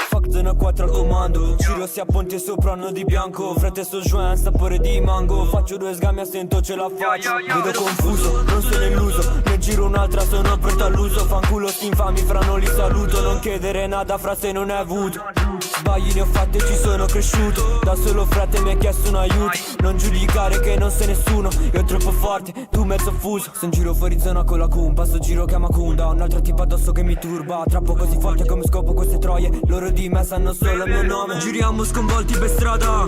Fuck zona 4 al comando, giro sia ponte sopra anno di bianco. Frate sto joint, sapore di mango. Faccio due sgammi a stento ce la faccio. Vedo confuso, non sono illuso. Ne giro un'altra, sono pronto all'uso. Fanculo sti infami, fra non li saluto. Non chiedere nada, fra se non è avuto. Sbagli ne ho fatte, ci sono cresciuto. Da solo frate mi ha chiesto un aiuto. Non giudicare che non sei nessuno. Io troppo forte, tu mezzo fuso. Sto in giro fuori zona con la cumpa. Sto giro chiama Kunda. Un altro tipo addosso che mi turba. Trappo così forte come scopo queste troie. Loro di me sanno solo il mio nome. Giriamo sconvolti per strada.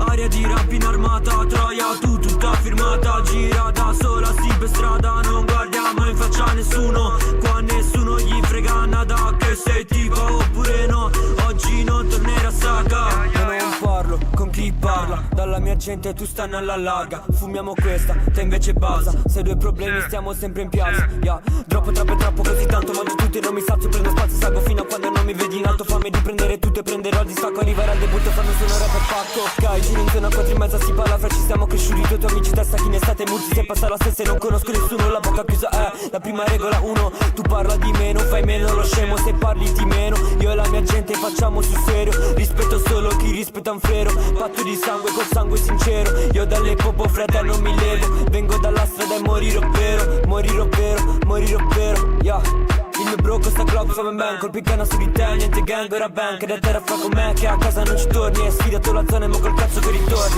Aria di rap in armata. Troia, tu tutta firmata. Gira da sola, sì per strada. Non guardiamo in faccia a nessuno. Qua nessuno gli frega nada. Che sei tipo oppure no. Oggi non tornerà a saga. Io non parlo con chi parla. Dalla mia gente tu stanno alla larga. Fumiamo questa, te invece basa. Se due problemi stiamo sempre in piazza. Yeah. Troppo così tanto mangio tutto e non mi sazio. Prendo spazio, salgo fino a quando non mi vedi in alto. Fammi di prendere tutto e prenderò il distacco. Arriverà al debutto, fanno sono rapper pacco. Ok, giro in zona 4 in mezzo si parla. Fra ci siamo cresciuti, i tuoi amici testa chi ne state multi. Se passa la stessa e non conosco nessuno. La bocca chiusa è la prima regola 1. Tu parla di meno, fai meno lo scemo. Se parli di meno, io e la mia gente facciamo sul serio. Rispetto solo chi rispetta un frero. Patto di sangue col sangue sincero. Io dalle popo frate non mi levo. Vengo dalla strada e morirò vero. Morirò vero, morirò vero, yeah. Il mio bro costa club fa ben. Colpi canna su di te, niente gang, ora bank. Ed è terra fra con me che a casa non ci torni. Hai sfidato la zona e mo col cazzo che ritorni.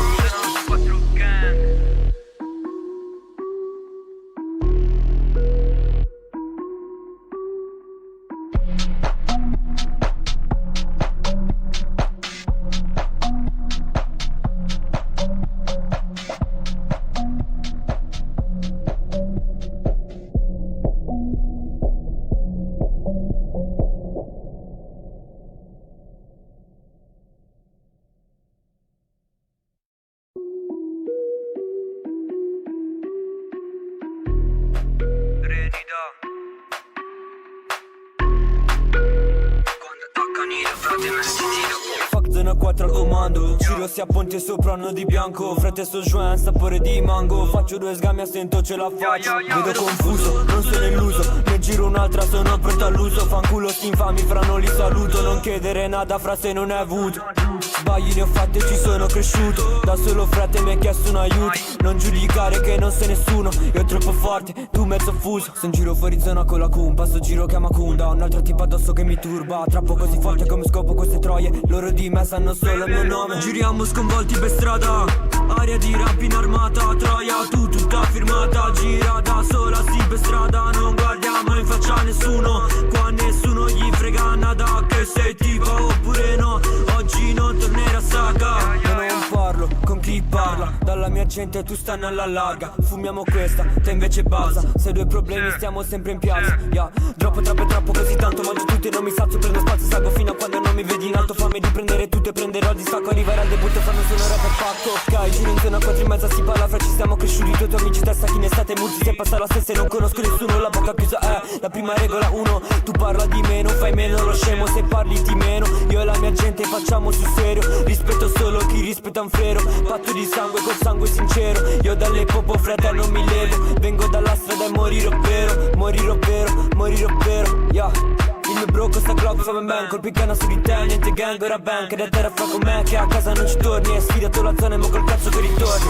Fuck zona 4 al comando, giro sia ponte sopra anno di bianco. Frate sto joint, sapore di mango. Faccio due sgammi a stento ce la faccio. Vedo confuso, non sono illuso. Ne giro un'altra, sono pronto all'uso. Fanculo sti infami, fra non li saluto. Non chiedere nada, fra se non è avuto. Sbagli ne ho fatte, ci sono cresciuto. Da solo frate mi ha chiesto un aiuto. Non giudicare che non sei nessuno. Io troppo forte, tu mezzo fuso. Sto in giro fuori zona con la cumpa. Sto giro chiama Kunda. Un altro tipo addosso che mi turba. Trappo così forte come scopo queste troie. Loro di me sanno solo il mio nome. Giriamo sconvolti per strada. Aria di rap in armata. Troia, tu tutta firmata. Gira da sola, sì per strada. Non guardiamo in faccia a nessuno. Qua nessuno gli frega nada. Che sei tipo oppure no. Oggi non tornerà a saga. Io non parlo con chi parla. Dalla mia gente tu stanno alla larga. Fumiamo questa, te invece basa. Se due problemi stiamo sempre in piazza. Yeah. Troppo così tanto mangio tutto e non mi sazio. Prendo spazio, salgo fino a quando non mi vedi in alto. Fammi di prendere tutto e prenderò il distacco. Arriverà al debutto, fanno sono rapper pacco. Ok, giro in zona 4 in mezzo si parla. Fra ci siamo cresciuti, i tuoi amici testa chi ne state multi. Se passa la stessa e non conosco nessuno. La bocca chiusa è la prima regola 1. Tu parla di meno, fai meno lo scemo. Se parli di meno, io e la mia gente facciamo sul serio. Rispetto solo chi rispetta un frero. Patto di sangue col sangue sincero. Io dalle popo frate non mi levo. Vengo dalla strada e morirò vero. Morirò vero, morirò vero, yeah. Il mio bro costa club fa ben. Colpi canna su di te, niente gang, ora bank. Ed è terra fra con me che a casa non ci torni. Hai sfidato la zona e mo col cazzo che ritorni.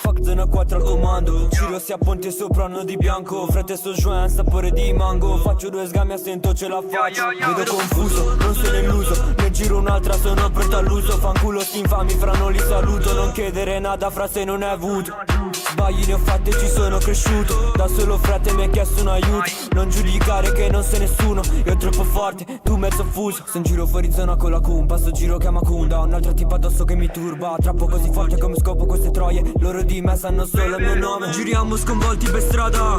Fuck zona 4 al comando, giro sia ponte sopra anno di bianco. Frate sto joint, sapore di mango. Faccio due sgammi a stento ce la faccio. Vedo confuso, non sono illuso. Ne giro un'altra, sono pronto all'uso. Fanculo sti infami, fra non li saluto. Non chiedere nada, fra se non è avuto. Sbagli sbagli ne ho fatte, ci sono cresciuto. Da solo frate mi ha chiesto un aiuto. Non giudicare che non sei nessuno. Io troppo forte, tu mezzo fuso. Se in giro fuori zona con la cumpa, sto giro chiama Kunda. Un'altra tipa addosso che mi turba. Trappo così forte come scopo queste troie. Loro di me sanno solo il mio nome. Giriamo sconvolti per strada,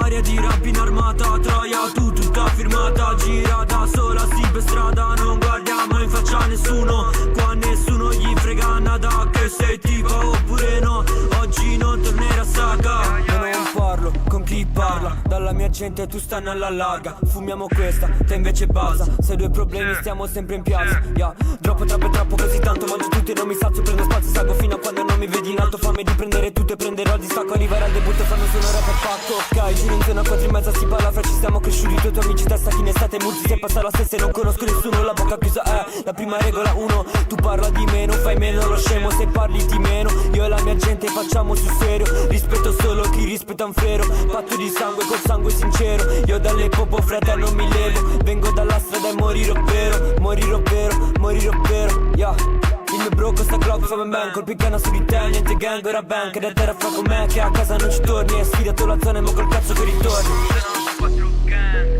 aria di rap in armata. Troia, tu tutta firmata. Gira da sola, sì per strada. Non guardiamo in faccia a nessuno. Qua nessuno gli frega nada. Che sei tipo oppure no. Oggi non tornerà a saga. Io non parlo con chi parla. Dalla mia gente tu stanno alla larga. Fumiamo questa, te invece basa. Se due problemi stiamo sempre in piazza. Yeah. Troppo così tanto mangio tutto e non mi sazio. Prendo spazio, salgo fino a quando non mi vedi in alto. Fammi di prendere tutto e prenderò il distacco. Arrivare al debutto fanno solo rap a pacco. Ok, giro in zona 4 in mezza si parla. Fra ci siamo cresciuti, i tuoi amici testa chi in estate. Multi se passa la stessa e non conosco nessuno. La bocca chiusa è la prima regola 1. Tu parla di me, non fai meno lo scemo. Se parli di meno, io e la mia gente facciamo sul serio. Rispetto solo chi rispetta un frero. Patto di sangue col sangue sincero. Io dalle popo fratello non mi levo. Vengo dalla strada e morirò vero. Morirò vero, morirò vero, yeah. Il mio bro costa Glock, fa ben colpi canna su di te, niente gang, ora bank. Da terra fa con me che a casa non ci torni. Hai sfidato la zona e mo col cazzo che ritorni. Sono 4 gang.